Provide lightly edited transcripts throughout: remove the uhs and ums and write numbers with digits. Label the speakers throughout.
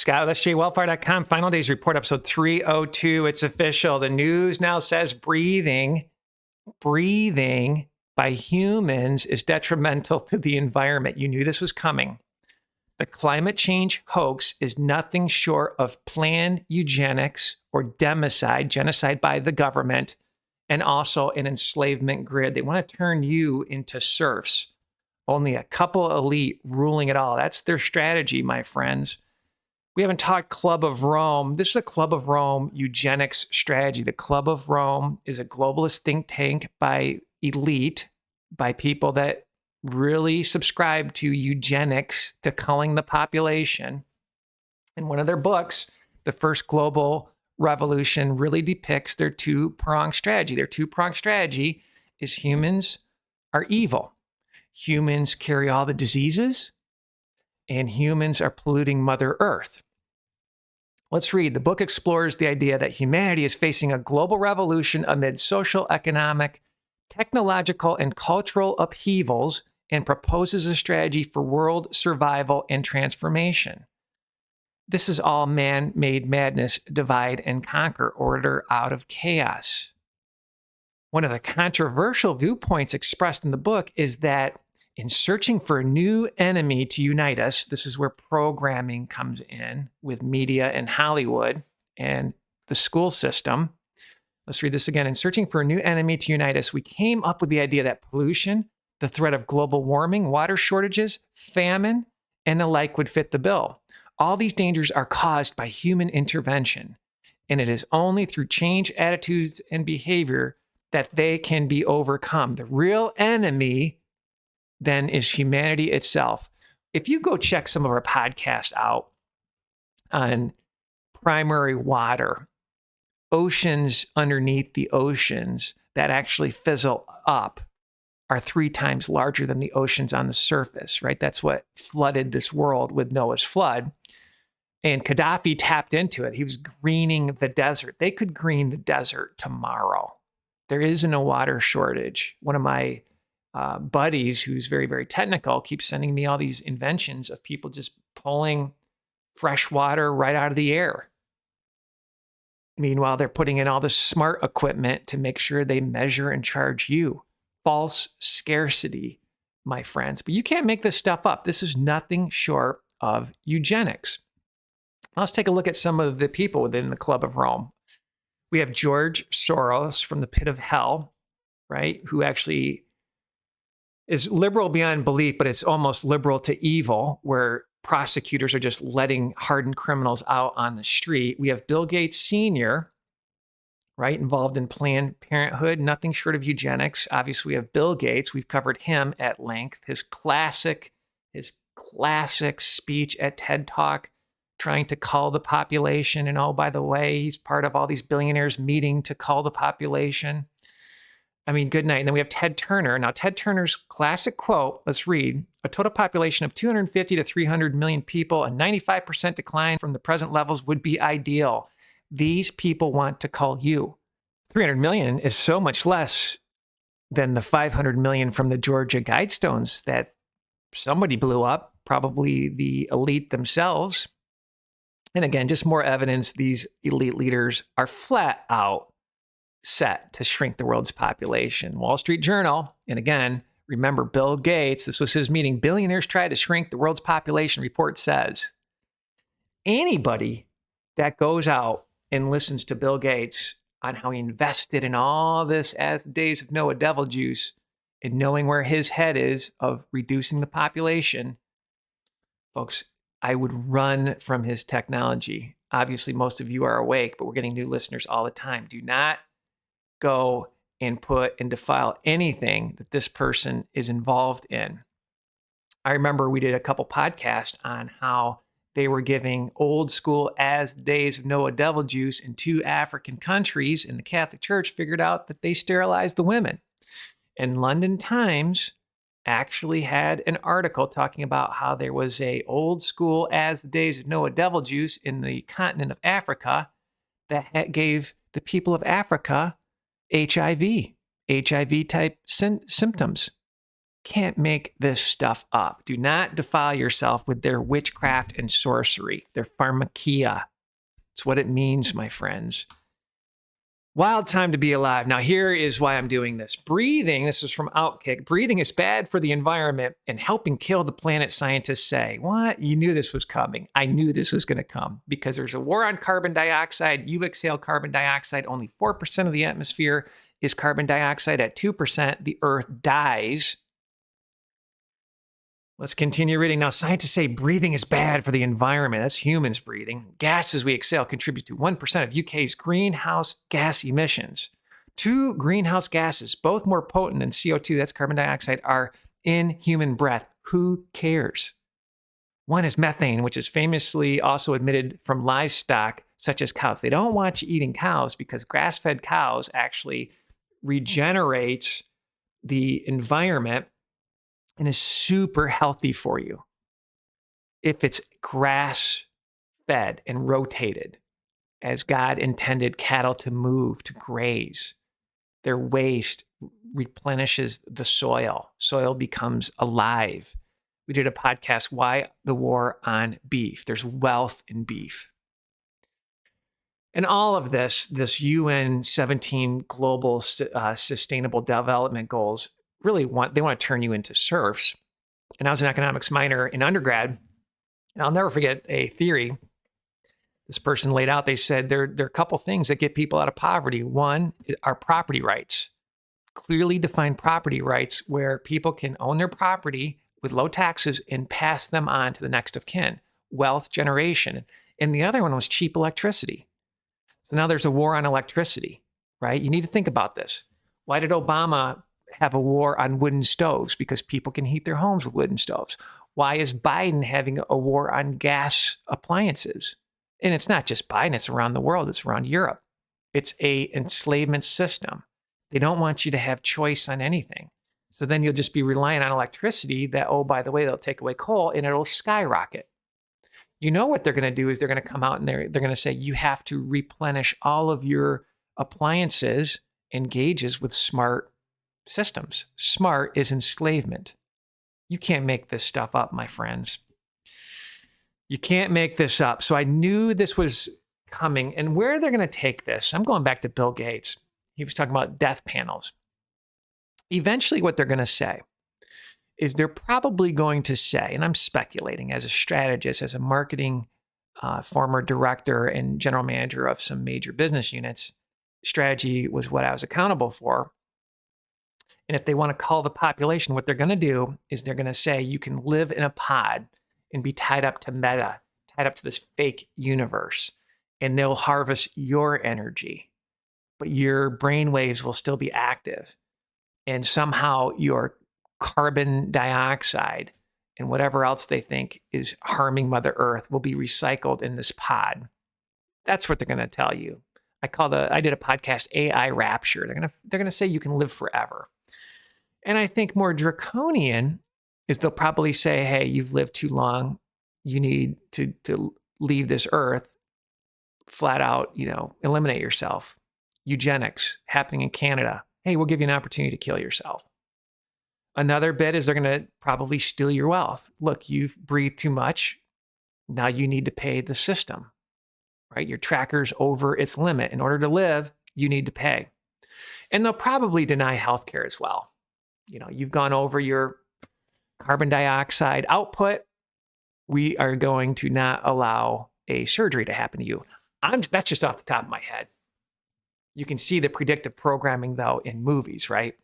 Speaker 1: Scott with SJWellFire.com. Final Days Report, episode 302. It's official. The news now says breathing by humans is detrimental to the environment. You knew this was coming. The climate change hoax is nothing short of planned eugenics or democide, genocide by the government, and also an enslavement grid. They want to turn you into serfs. Only a couple elite ruling it all. That's their strategy, my friends. We haven't talked Club of Rome. This is a Club of Rome eugenics strategy. The Club of Rome is a globalist think tank by elite, by people that really subscribe to eugenics, to culling the population. In one of their books, The First Global Revolution really depicts their two-pronged strategy. Their two-pronged strategy is humans are evil. Humans carry all the diseases, and humans are polluting Mother Earth. Let's read. The book explores the idea that humanity is facing a global revolution amid social, economic, technological, and cultural upheavals, and proposes a strategy for world survival and transformation. This is all man-made madness, divide and conquer, order out of chaos. One of the controversial viewpoints expressed in the book is that in searching for a new enemy to unite us, this is where programming comes in with media and Hollywood and the school system. Let's read this again. In searching for a new enemy to unite us, we came up with the idea that pollution, the threat of global warming, water shortages, famine, and the like would fit the bill. All these dangers are caused by human intervention, and it is only through change attitudes and behavior that they can be overcome. The real enemy then is humanity itself. If you go check some of our podcasts out on primary water, oceans underneath the oceans that actually fizzle up are 3 times larger than the oceans on the surface, right? That's what flooded this world with Noah's flood. And Gaddafi tapped into it. He was greening the desert. They could green the desert tomorrow. There isn't a water shortage. One of my buddies who's very, very technical keeps sending me all these inventions of people just pulling fresh water right out of the air. Meanwhile, they're putting in all this smart equipment to make sure they measure and charge you. False scarcity, my friends. But you can't make this stuff up. This is nothing short of eugenics. Let's take a look at some of the people within the Club of Rome. We have George Soros from the pit of hell, right? Who actually is liberal beyond belief, but it's almost liberal to evil, where prosecutors are just letting hardened criminals out on the street. We have Bill Gates Sr., right, involved in Planned Parenthood, nothing short of eugenics. Obviously, we have Bill Gates. We've covered him at length. His classic speech at TED Talk, trying to cull the population. And oh, by the way, he's part of all these billionaires meeting to cull the population. I mean, good night. And then we have Ted Turner. Now, Ted Turner's classic quote, let's read: a total population of 250 to 300 million people, a 95% decline from the present levels would be ideal. These people want to cull you. 300 million is so much less than the 500 million from the Georgia Guidestones that somebody blew up, probably the elite themselves. And again, just more evidence these elite leaders are flat out set to shrink the world's population. Wall Street Journal, and again, remember Bill Gates, this was his meeting. Billionaires try to shrink the world's population, report says. Anybody that goes out and listens to Bill Gates on how he invested in all this as the days of Noah devil juice and knowing where his head is of reducing the population, folks, I would run from his technology. Obviously, most of you are awake, but we're getting new listeners all the time. Do not go and put and defile anything that this person is involved in. I remember we did a couple podcasts on how they were giving old school as the days of Noah devil juice in 2 African countries, and the Catholic Church figured out that they sterilized the women. And London Times actually had an article talking about how there was a old school as the days of Noah devil juice in the continent of Africa that gave the people of Africa HIV type symptoms. Can't make this stuff up. Do not defile yourself with their witchcraft and sorcery, their pharmakia. It's what it means, my friends. Wild time to be alive. Now, here is why I'm doing this. Breathing, this is from Outkick. Breathing is bad for the environment and helping kill the planet, scientists say. What? You knew this was coming. I knew this was going to come because there's a war on carbon dioxide. You exhale carbon dioxide. Only 4% of the atmosphere is carbon dioxide. At 2%, the Earth dies. Let's continue reading. Now, scientists say breathing is bad for the environment. That's humans breathing. Gases we exhale contribute to 1% of UK's greenhouse gas emissions. 2 greenhouse gases, both more potent than CO2, that's carbon dioxide, are in human breath. Who cares? One is methane, which is famously also emitted from livestock, such as cows. They don't want you eating cows because grass-fed cows actually regenerates the environment and is super healthy for you if it's grass-fed and rotated as God intended cattle to move, to graze. Their waste replenishes the soil. Soil becomes alive. We did a podcast, Why the War on Beef? There's wealth in beef. And all of this UN 17 global sustainable development goals really want to turn you into serfs. And I was an economics minor in undergrad, and I'll never forget a theory this person laid out. They said there are a couple things that get people out of poverty. One are property rights, clearly defined property rights where people can own their property with low taxes and pass them on to the next of kin, wealth generation. And the other one was cheap electricity. So now there's a war on electricity, right? You need to think about this. Why did Obama have a war on wooden stoves? Because people can heat their homes with wooden stoves. Why is Biden having a war on gas appliances? And it's not just Biden, it's around the world, it's around Europe. It's a enslavement system. They don't want you to have choice on anything. So then you'll just be relying on electricity that, oh, by the way, they'll take away coal and it'll skyrocket. You know what they're going to do is they're going to come out and they're going to say you have to replenish all of your appliances and gauges with smart systems. Smart is enslavement. You can't make this stuff up, my friends. You can't make this up. So I knew this was coming. And where they're going to take this, I'm going back to Bill Gates. He was talking about death panels. Eventually, what they're going to say is they're probably going to say, and I'm speculating as a strategist, as a marketing former director and general manager of some major business units, strategy was what I was accountable for. And if they want to call the population, what they're going to do is they're going to say you can live in a pod and be tied up to meta, tied up to this fake universe, and they'll harvest your energy, but your brain waves will still be active. And somehow your carbon dioxide and whatever else they think is harming Mother Earth will be recycled in this pod. That's what they're going to tell you. I did a podcast, AI Rapture. They're going to say you can live forever. And I think more draconian is they'll probably say, hey, you've lived too long. You need to leave this earth, flat out, eliminate yourself. Eugenics happening in Canada. Hey, we'll give you an opportunity to kill yourself. Another bit is they're going to probably steal your wealth. Look, you've breathed too much. Now you need to pay the system, right? Your tracker's over its limit. In order to live, you need to pay. And they'll probably deny healthcare as well. You've gone over your carbon dioxide output. We are going to not allow a surgery to happen to you. That's just off the top of my head. You can see the predictive programming, though, in movies, right?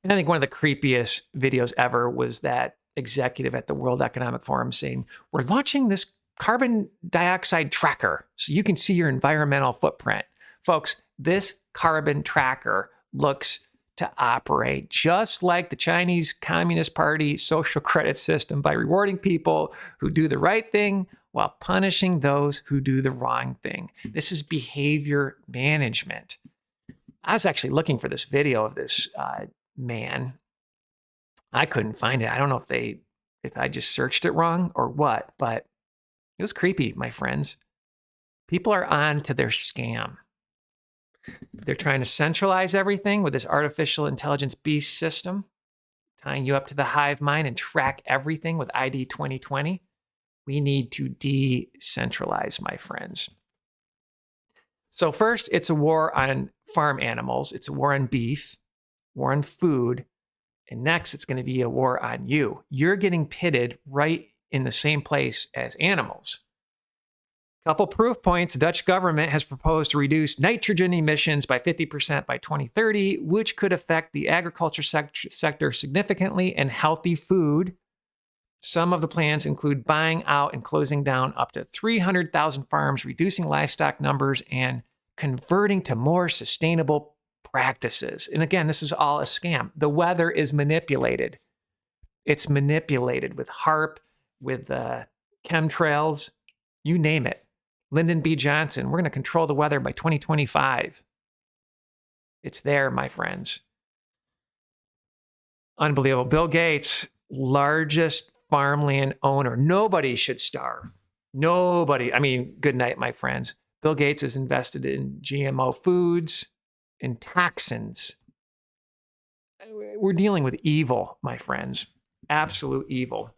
Speaker 1: And I think one of the creepiest videos ever was that executive at the World Economic Forum saying, we're launching this carbon dioxide tracker so you can see your environmental footprint. Folks, this carbon tracker looks to operate just like the Chinese Communist Party social credit system by rewarding people who do the right thing while punishing those who do the wrong thing. This is behavior management. I was actually looking for this video of this man. I couldn't find it. I don't know if I just searched it wrong or what, but it was creepy, my friends. People are on to their scam. They're trying to centralize everything with this artificial intelligence beast system. tying you up to the hive mind and track everything with ID 2020. We need to decentralize, my friends. So first, it's a war on farm animals. It's a war on beef, war on food. And next, it's going to be a war on you. You're getting pitted right in the same place as animals. Couple proof points. The Dutch government has proposed to reduce nitrogen emissions by 50% by 2030, which could affect the agriculture sector significantly and healthy food. Some of the plans include buying out and closing down up to 300,000 farms, reducing livestock numbers, and converting to more sustainable practices. And again, this is all a scam. The weather is manipulated. It's manipulated with HARP, with chemtrails, you name it. Lyndon B. Johnson, we're going to control the weather by 2025. It's there, my friends. Unbelievable. Bill Gates, largest farmland owner. Nobody should starve. Nobody. I mean, good night, my friends. Bill Gates is invested in GMO foods and toxins. We're dealing with evil, my friends. Absolute evil.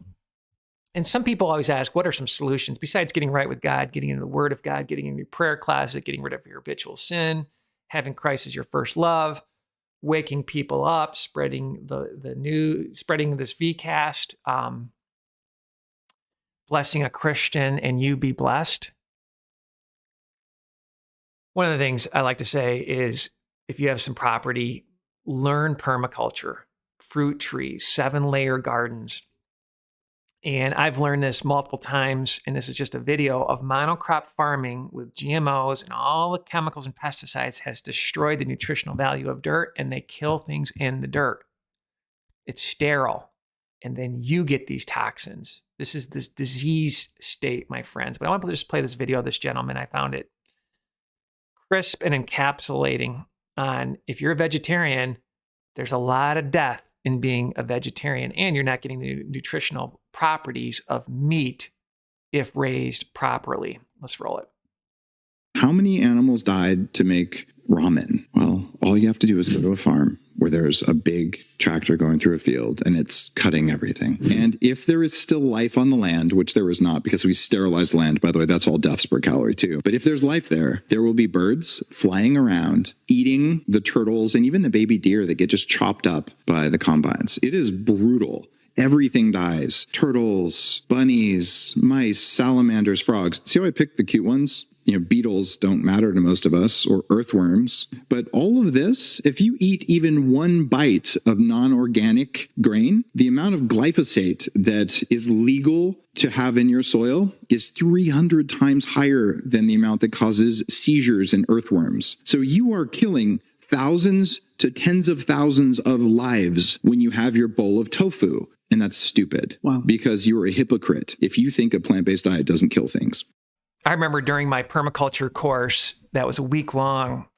Speaker 1: And some people always ask, what are some solutions besides getting right with God, getting into the Word of God, getting in your prayer closet, getting rid of your habitual sin, having Christ as your first love, waking people up, spreading spreading this VCast, blessing a Christian, and you be blessed. One of the things I like to say is, if you have some property, learn permaculture, fruit trees, 7-layer gardens. And I've learned this multiple times, and this is just a video of monocrop farming with GMOs and all the chemicals and pesticides has destroyed the nutritional value of dirt, and they kill things in the dirt. It's sterile, and then you get these toxins. This is this disease state, my friends. But I want to just play this video of this gentleman. I found it crisp and encapsulating on, if you're a vegetarian, there's a lot of death in being a vegetarian, and you're not getting the nutritional properties of meat if raised properly. Let's roll it.
Speaker 2: How many animals died to make ramen? Well, all you have to do is go to a farm where there's a big tractor going through a field and it's cutting everything. And if there is still life on the land, which there is not because we sterilized land, by the way, that's all deaths per calorie too. But if there's life there, there will be birds flying around, eating the turtles and even the baby deer that get just chopped up by the combines. It is brutal. Everything dies. Turtles, bunnies, mice, salamanders, frogs. See how I picked the cute ones? Beetles don't matter to most of us, or earthworms. But all of this, if you eat even one bite of non-organic grain, the amount of glyphosate that is legal to have in your soil is 300 times higher than the amount that causes seizures in earthworms. So you are killing thousands to tens of thousands of lives when you have your bowl of tofu. And that's stupid. Wow. Because you're a hypocrite if you think a plant-based diet doesn't kill things.
Speaker 1: I remember during my permaculture course that was a week long,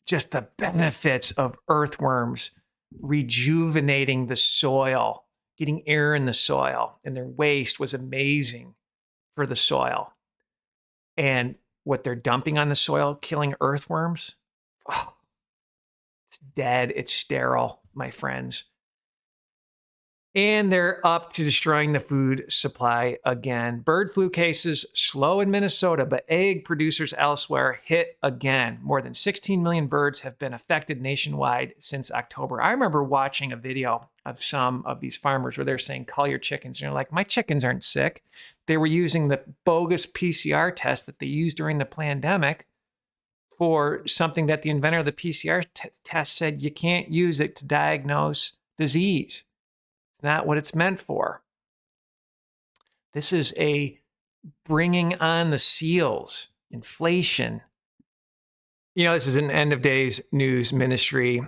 Speaker 1: just the benefits of earthworms rejuvenating the soil, getting air in the soil, and their waste was amazing for the soil. And what they're dumping on the soil, killing earthworms, it's dead, it's sterile, my friends. And they're up to destroying the food supply again. Bird flu cases slow in Minnesota, but egg producers elsewhere hit again. More than 16 million birds have been affected nationwide since October. I remember watching a video of some of these farmers where they're saying, call your chickens. And you're like, my chickens aren't sick. They were using the bogus PCR test that they used during the pandemic for something that the inventor of the PCR test said you can't use it to diagnose disease. Not what it's meant for. This is a bringing on the seals, inflation. This is an end of days news ministry.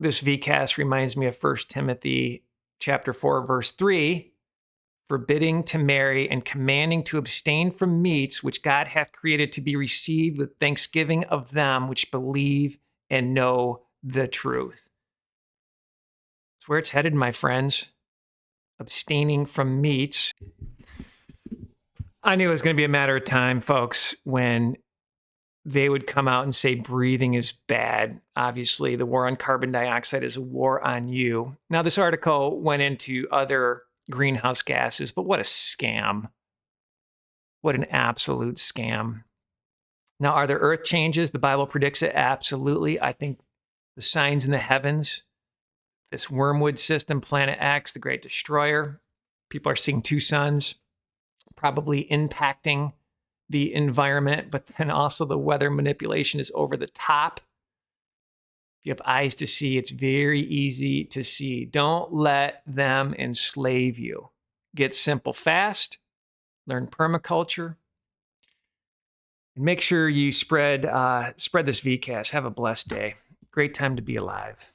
Speaker 1: This VCast reminds me of 1 Timothy chapter 4, verse 3, forbidding to marry and commanding to abstain from meats which God hath created to be received with thanksgiving of them which believe and know the truth. It's where it's headed, my friends. Abstaining from meats. I knew it was going to be a matter of time, folks, when they would come out and say breathing is bad. Obviously, the war on carbon dioxide is a war on you. Now, this article went into other greenhouse gases, but what a scam. What an absolute scam. Now, are there earth changes? The Bible predicts it. Absolutely. I think the signs in the heavens, this wormwood system, Planet X, the Great Destroyer, people are seeing two suns, probably impacting the environment, but then also the weather manipulation is over the top. If you have eyes to see, it's very easy to see. Don't let them enslave you. Get simple fast, learn permaculture, and make sure you spread this VCast. Have a blessed day. Great time to be alive.